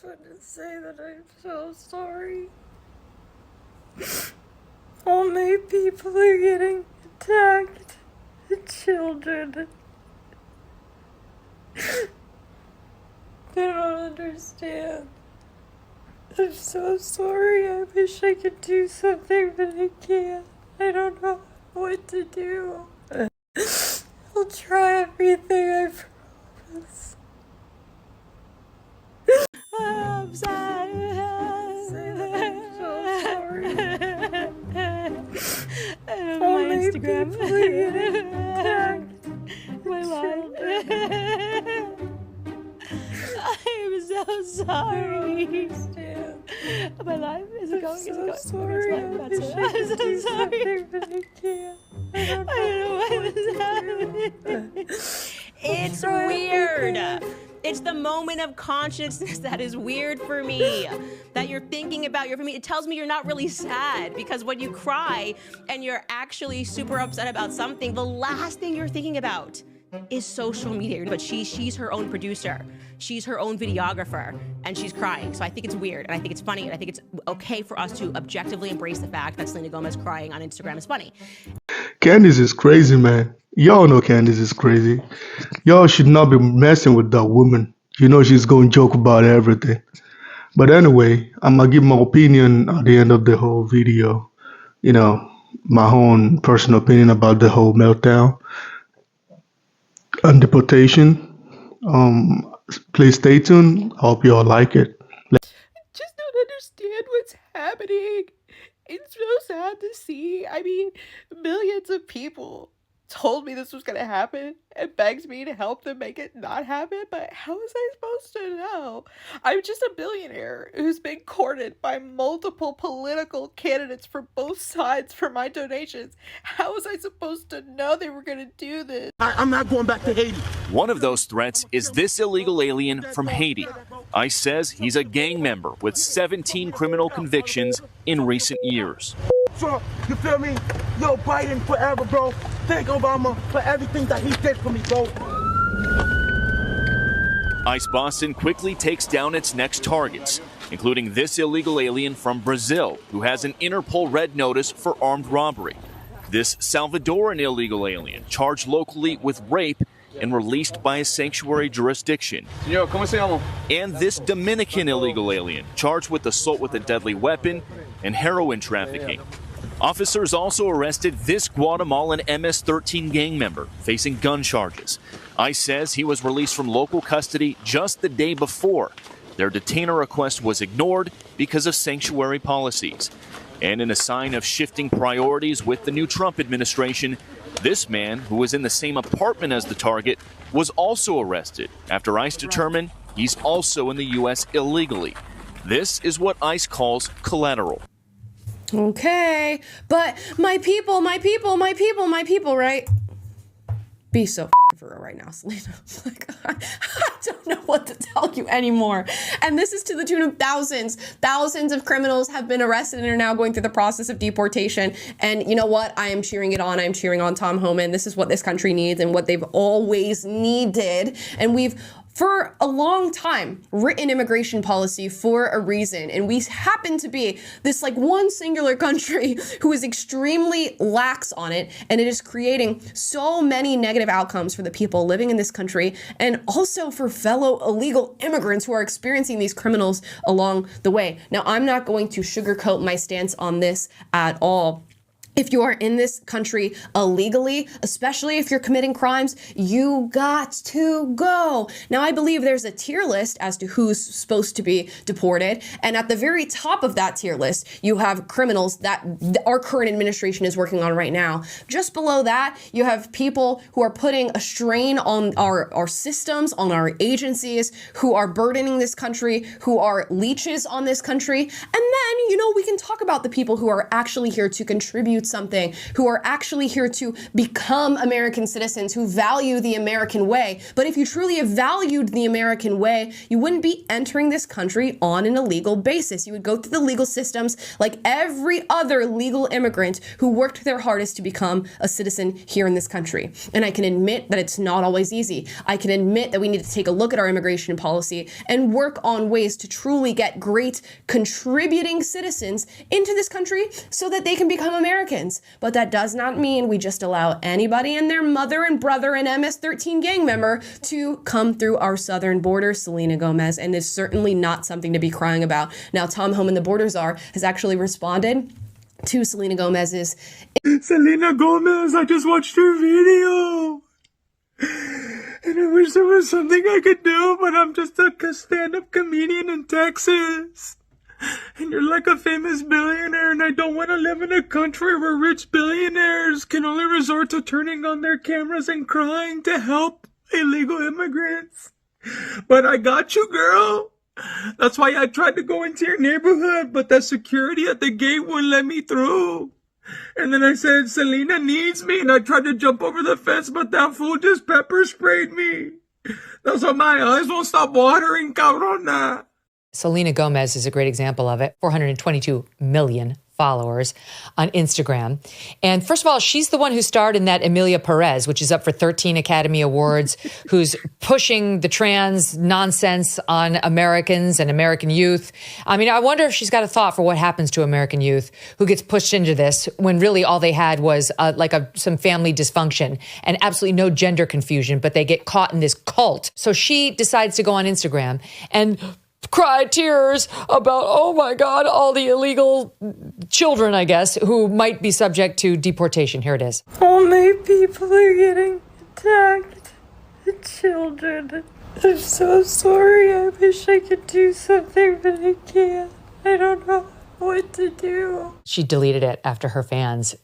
just want to say that I'm so sorry. All my people are getting attacked. The children. They don't understand. I'm so sorry. I wish I could do something, but I can't. I don't know what to do. I'll try everything, I promise. I'm sorry. I'm so sorry. I don't know my Instagram. People are getting attacked. My life. I'm so sorry. My life is it going? Is it going? Sorry. I'm so sorry. But I can't. I don't know why this happened. It's weird. It's the moment of consciousness that is weird for me. That you're thinking about your family. It tells me you're not really sad, because when you cry and you're actually super upset about something, the last thing you're thinking about is social media. But she's her own producer. She's her own videographer, and she's crying. So I think it's weird, and I think it's funny, and I think it's okay for us to objectively embrace the fact that Selena Gomez crying on Instagram is funny. Candace is crazy, man. Y'all know Candace is crazy. Y'all should not be messing with that woman. You know she's going to joke about everything. But anyway, I'm going to give my opinion at the end of the whole video. You know, my own personal opinion about the whole meltdown and deportation. Please stay tuned. I hope you all like it. Just don't understand what's happening. It's so sad to see. I mean, millions of people told me this was going to happen and begged me to help them make it not happen, but how was I supposed to know? I'm just a billionaire who's been courted by multiple political candidates from both sides for my donations. How was I supposed to know they were going to do this? I'm not going back to Haiti. One of those threats is this illegal alien from Haiti. ICE says he's a gang member with 17 criminal convictions in recent years. Trump, you feel me? Yo, Biden forever, bro. Thank Obama for everything that he did for me, bro. ICE Boston quickly takes down its next targets, including this illegal alien from Brazil who has an Interpol red notice for armed robbery. This Salvadoran illegal alien charged locally with rape and released by a sanctuary jurisdiction. Señor, ¿cómo se llama? And this Dominican illegal alien charged with assault with a deadly weapon and heroin trafficking. Officers also arrested this Guatemalan MS-13 gang member facing gun charges. ICE says he was released from local custody just the day before. Their detainer request was ignored because of sanctuary policies. And in a sign of shifting priorities with the new Trump administration, this man, who was in the same apartment as the target, was also arrested after ICE determined he's also in the U.S. illegally. This is what ICE calls collateral. Okay, but my people, right? Be so for real right now, Selena. Like, I don't know what to tell you anymore. And this is to the tune of thousands. Thousands of criminals have been arrested and are now going through the process of deportation. And you know what? I am cheering it on. I'm cheering on Tom Homan. This is what this country needs and what they've always needed. And we've, for a long time, written immigration policy for a reason. And we happen to be this like one singular country who is extremely lax on it. And it is creating so many negative outcomes for the people living in this country and also for fellow illegal immigrants who are experiencing these criminals along the way. Now, I'm not going to sugarcoat my stance on this at all. If you are in this country illegally, especially if you're committing crimes, you got to go. Now, I believe there's a tier list as to who's supposed to be deported. And at the very top of that tier list, you have criminals that our current administration is working on right now. Just below that, you have people who are putting a strain on our systems, on our agencies, who are burdening this country, who are leeches on this country. And then, we can talk about the people who are actually here to contribute contribute something, who are actually here to become American citizens, who value the American way. But if you truly have valued the American way, you wouldn't be entering this country on an illegal basis. You would go through the legal systems like every other legal immigrant who worked their hardest to become a citizen here in this country. And I can admit that it's not always easy. I can admit that we need to take a look at our immigration policy and work on ways to truly get great contributing citizens into this country so that they can become Americans. But that does not mean we just allow anybody and their mother and brother and MS-13 gang member to come through our southern border, Selena Gomez, and it's certainly not something to be crying about. Now, Tom Homan, the border czar, has actually responded to Selena Gomez's. Selena Gomez, I just watched your video. And I wish there was something I could do, but I'm just a stand-up comedian in Texas. And you're like a famous billionaire, and I don't want to live in a country where rich billionaires can only resort to turning on their cameras and crying to help illegal immigrants. But I got you, girl. That's why I tried to go into your neighborhood, but the security at the gate wouldn't let me through. And then I said, Selena needs me, and I tried to jump over the fence, but that fool just pepper sprayed me. That's why my eyes won't stop watering, cabrona. Selena Gomez is a great example of it. 422 million followers on Instagram. And first of all, she's the one who starred in that Emilia Perez, which is up for 13 Academy Awards, who's pushing the trans nonsense on Americans and American youth. I mean, I wonder if she's got a thought for what happens to American youth who gets pushed into this when really all they had was some family dysfunction and absolutely no gender confusion, but they get caught in this cult. So she decides to go on Instagram and cry tears about, oh my God, all the illegal children, I guess, who might be subject to deportation. Here it is. All my people are getting attacked. The children. I'm so sorry. I wish I could do something, but I can't. I don't know what to do. She deleted it after her fans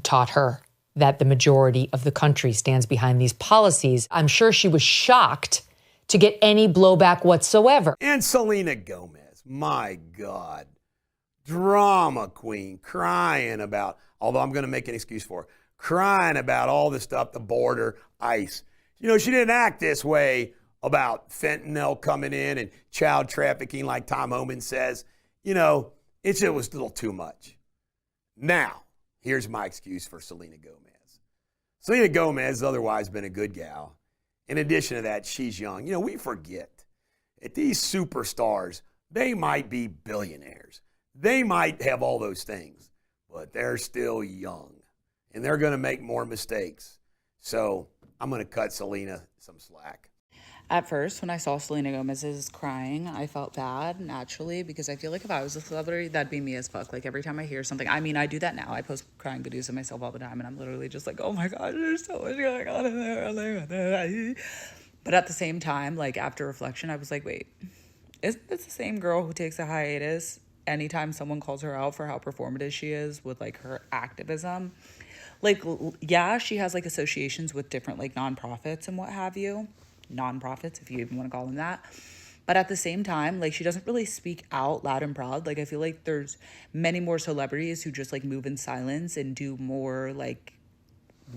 taught her that the majority of the country stands behind these policies. I'm sure she was shocked to get any blowback whatsoever. And Selena Gomez, my God, drama queen, crying about, although I'm going to make an excuse for her, crying about all this stuff, the border, ICE. You know, she didn't act this way about fentanyl coming in and child trafficking like Tom Homan says. You know, it just was a little too much. Now, here's my excuse for Selena Gomez. Selena Gomez has otherwise been a good gal. In addition to that, she's young. You know, we forget that these superstars, they might be billionaires. They might have all those things, but they're still young, and they're going to make more mistakes. So I'm going to cut Selena some slack. At first, when I saw Selena Gomez's crying, I felt bad, naturally, because I feel like if I was a celebrity, that'd be me as fuck. Like, every time I hear something, I mean, I do that now. I post crying videos of myself all the time, and I'm literally just like, oh my God, there's so much going on in there. But at the same time, like, after reflection, I was like, wait, isn't this the same girl who takes a hiatus anytime someone calls her out for how performative she is with, like, her activism? Like, yeah, she has, like, associations with different, like, nonprofits and what have you. Nonprofits, if you even want to call them that. But at the same time, like, she doesn't really speak out loud and proud. Like, I feel like there's many more celebrities who just, like, move in silence and do more, like,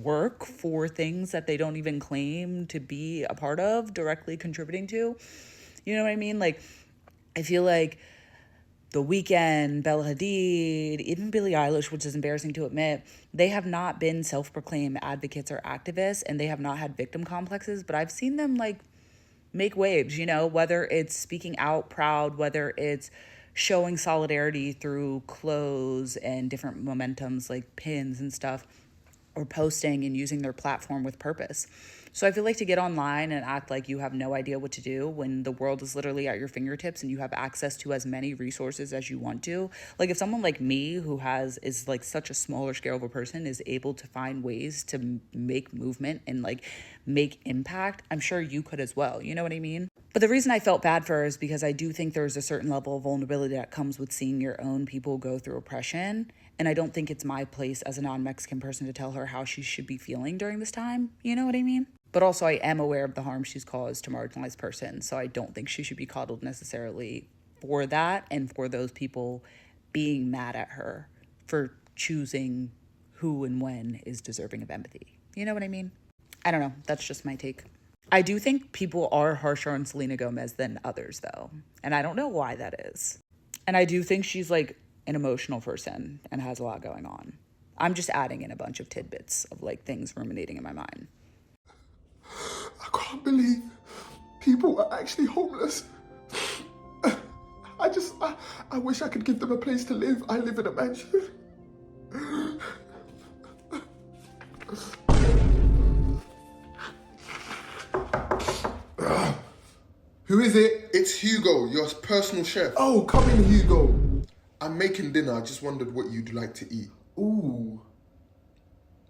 work for things that they don't even claim to be a part of, directly contributing to. You know what I mean? Like, I feel like The Weeknd, Bella Hadid, even Billie Eilish, which is embarrassing to admit, they have not been self-proclaimed advocates or activists, and they have not had victim complexes, but I've seen them, like, make waves, you know, whether it's speaking out proud, whether it's showing solidarity through clothes and different momentums like pins and stuff, or posting and using their platform with purpose. So I feel like to get online and act like you have no idea what to do when the world is literally at your fingertips and you have access to as many resources as you want to. Like, if someone like me who is like such a smaller scale of a person is able to find ways to make movement and like make impact, I'm sure you could as well. You know what I mean? But the reason I felt bad for her is because I do think there's a certain level of vulnerability that comes with seeing your own people go through oppression. And I don't think it's my place as a non-Mexican person to tell her how she should be feeling during this time. You know what I mean? But also I am aware of the harm she's caused to marginalized persons. So I don't think she should be coddled necessarily for that and for those people being mad at her for choosing who and when is deserving of empathy. You know what I mean? I don't know. That's just my take. I do think people are harsher on Selena Gomez than others, though. And I don't know why that is. And I do think she's like an emotional person and has a lot going on. I'm just adding in a bunch of tidbits of like things ruminating in my mind. I can't believe people are actually homeless. I wish I could give them a place to live. I live in a mansion. Who is it? It's Hugo, your personal chef. Oh, come in, Hugo. I'm making dinner. I just wondered what you'd like to eat. Ooh.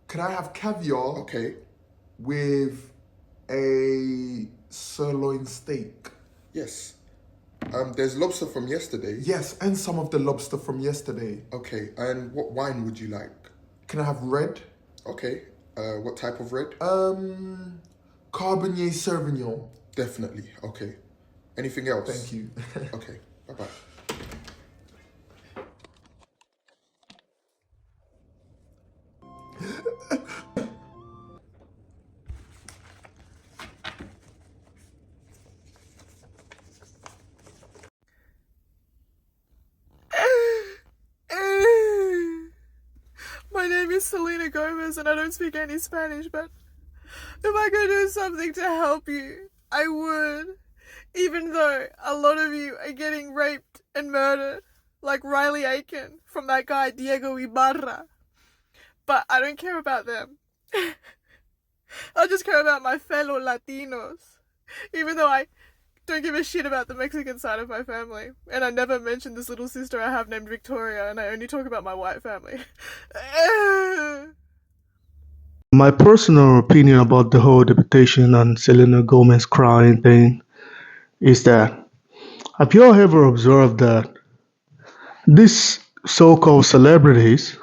Could I have caviar? Okay. With a sirloin steak? Yes. There's lobster from yesterday. Yes, and some of the lobster from yesterday. Okay, and what wine would you like? Can I have red? Okay. What type of red? Cabernet Sauvignon. Definitely. Okay. Anything else? Thank you. Okay. Bye-bye. My name is Selena Gomez and I don't speak any Spanish, but if I could do something to help you, I would. Even though a lot of you are getting raped and murdered, like Riley Aiken from that guy Diego Ibarra. But I don't care about them. I just care about my fellow Latinos. Even though I don't give a shit about the Mexican side of my family. And I never mention this little sister I have named Victoria, and I only talk about my white family. My personal opinion about the whole deportation and Selena Gomez crying thing is that, have you all ever observed that these so-called celebrities,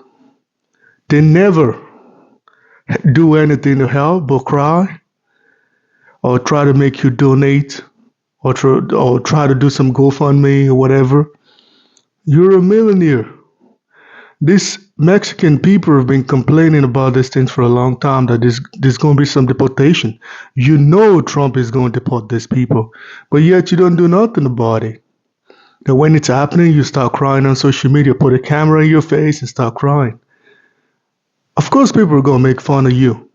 they never do anything to help but cry or try to make you donate or try to do some GoFundMe or whatever? You're a millionaire. These Mexican people have been complaining about these things for a long time, that there's going to be some deportation. You know Trump is going to deport these people, but yet you don't do nothing about it. And when it's happening, you start crying on social media, put a camera in your face and start crying. Of course, people are going to make fun of you.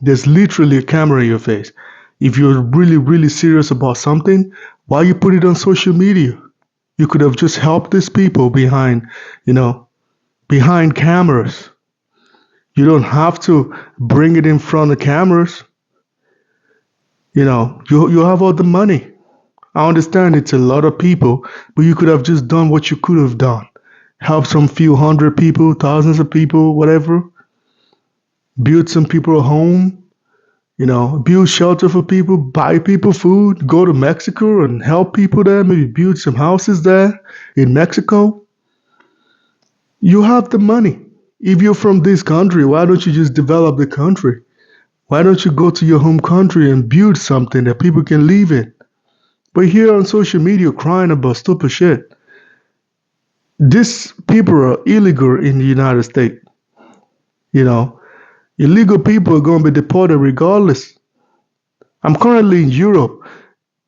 There's literally a camera in your face. If you're really, really serious about something, why you put it on social media? You could have just helped these people behind cameras. You don't have to bring it in front of cameras. You have all the money. I understand it's a lot of people, but you could have just done what you could have done. Help some few hundred people, thousands of people, whatever. Build some people a home. Build shelter for people, buy people food, go to Mexico and help people there, maybe build some houses there in Mexico. You have the money. If you're from this country, why don't you just develop the country? Why don't you go to your home country and build something that people can live in? But here on social media crying about stupid shit. These people are illegal in the United States. Illegal people are going to be deported regardless. I'm currently in Europe.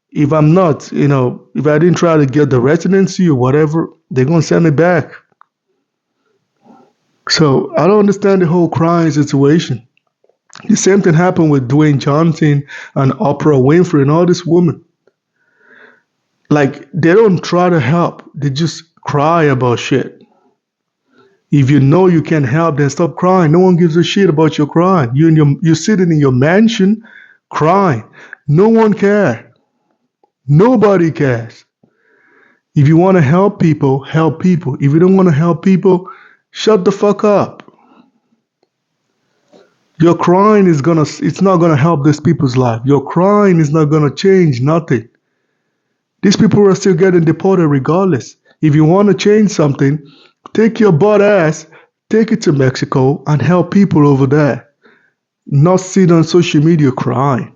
If I'm not, if I didn't try to get the residency or whatever, they're going to send me back. So I don't understand the whole crying situation. The same thing happened with Dwayne Johnson and Oprah Winfrey and all these women. Like, they don't try to help. They just cry about shit. If you know you can't help, then stop crying. No one gives a shit about your crying. You're sitting in your mansion crying. No one cares. Nobody cares. If you want to help people, help people. If you don't want to help people, shut the fuck up. Your crying it's not gonna help these people's life. Your crying is not gonna change nothing. These people are still getting deported regardless. If you want to change something, take your butt ass, take it to Mexico and help people over there. Not sit on social media crying.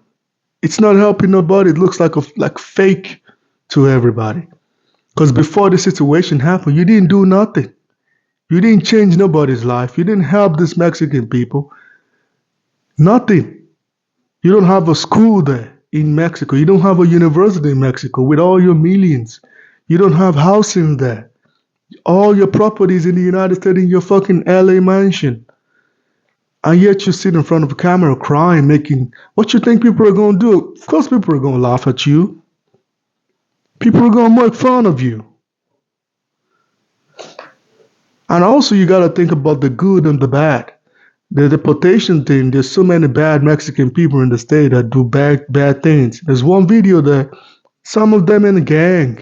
It's not helping nobody. It looks like fake to everybody. Because before the situation happened, you didn't do nothing. You didn't change nobody's life. You didn't help these Mexican people. Nothing. You don't have a school there in Mexico. You don't have a university in Mexico with all your millions. You don't have housing there. All your properties in the United States in your fucking LA mansion. And yet you sit in front of a camera crying, making what you think people are going to do. Of course, people are going to laugh at you. People are going to make fun of you. And also, you got to think about the good and the bad. The deportation thing, there's so many bad Mexican people in the state that do bad things. There's one video that some of them in a gang,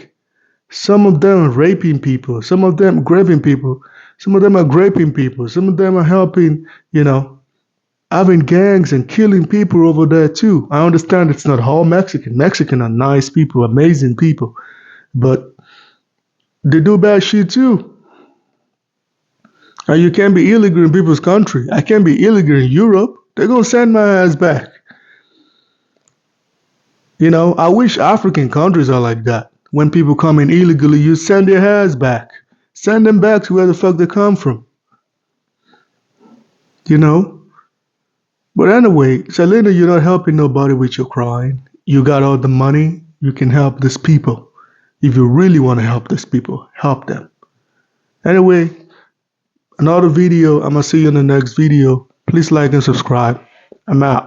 some of them are raping people, some of them grabbing people, some of them are raping people, some of them are helping, having gangs and killing people over there too. I understand it's not all Mexican. Mexican are nice people, amazing people, but they do bad shit too. And you can't be illegal in people's country. I can't be illegal in Europe. They're going to send my ass back. I wish African countries are like that. When people come in illegally, you send their ass back. Send them back to where the fuck they come from. But anyway, Selena, you're not helping nobody with your crying. You got all the money. You can help these people. If you really want to help these people, help them. Anyway, another video. I'm going to see you in the next video. Please like and subscribe. I'm out.